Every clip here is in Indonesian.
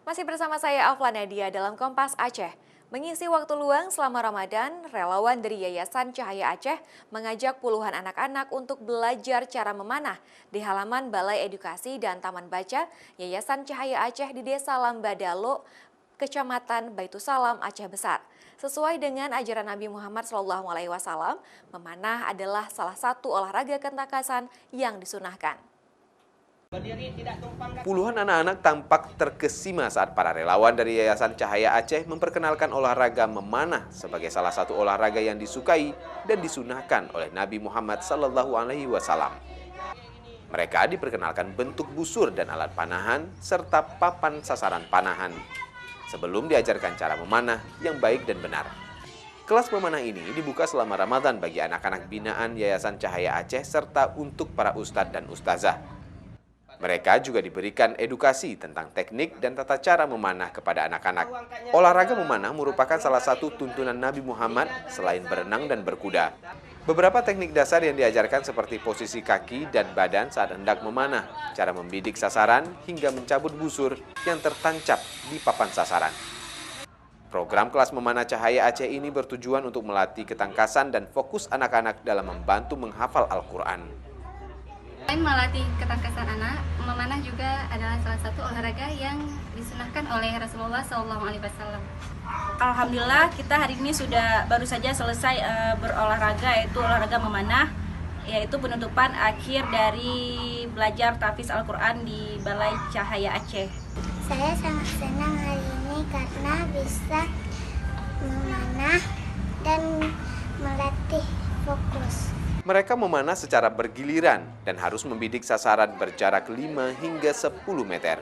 Masih bersama saya Afla Nadia dalam Kompas Aceh. Mengisi waktu luang selama Ramadan, relawan dari Yayasan Cahaya Aceh mengajak puluhan anak-anak untuk belajar cara memanah di halaman Balai Edukasi dan Taman Baca Yayasan Cahaya Aceh di Desa Lambadalo, Kecamatan Baitusalam, Aceh Besar. Sesuai dengan ajaran Nabi Muhammad SAW, memanah adalah salah satu olahraga ketangkasan yang disunahkan. Puluhan anak-anak tampak terkesima saat para relawan dari Yayasan Cahaya Aceh memperkenalkan olahraga memanah sebagai salah satu olahraga yang disukai dan disunahkan oleh Nabi Muhammad SAW. Mereka diperkenalkan bentuk busur dan alat panahan serta papan sasaran panahan sebelum diajarkan cara memanah yang baik dan benar. Kelas memanah ini dibuka selama Ramadan bagi anak-anak binaan Yayasan Cahaya Aceh serta untuk para ustadz dan ustazah. Mereka juga diberikan edukasi tentang teknik dan tata cara memanah kepada anak-anak. Olahraga memanah merupakan salah satu tuntunan Nabi Muhammad selain berenang dan berkuda. Beberapa teknik dasar yang diajarkan seperti posisi kaki dan badan saat hendak memanah, cara membidik sasaran hingga mencabut busur yang tertancap di papan sasaran. Program kelas memanah Cahaya Aceh ini bertujuan untuk melatih ketangkasan dan fokus anak-anak dalam membantu menghafal Al-Quran. Selain melatih ketangkasan anak, memanah juga adalah salah satu olahraga yang disunahkan oleh Rasulullah SAW. Alhamdulillah kita hari ini baru saja selesai berolahraga, yaitu olahraga memanah, yaitu penutupan akhir dari belajar tahfiz Al-Quran di Balai Cahaya Aceh. Saya sangat senang hari ini karena bisa memanah dan melatih fokus. Mereka memanah secara bergiliran dan harus membidik sasaran berjarak 5 hingga 10 meter.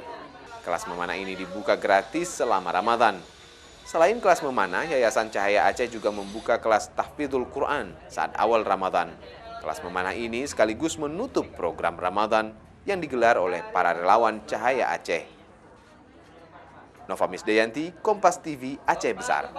Kelas memanah ini dibuka gratis selama Ramadan. Selain kelas memanah, Yayasan Cahaya Aceh juga membuka kelas tahfidzul Quran saat awal Ramadan. Kelas memanah ini sekaligus menutup program Ramadan yang digelar oleh para relawan Cahaya Aceh. Nova Misdayanti, Kompas TV, Aceh Besar.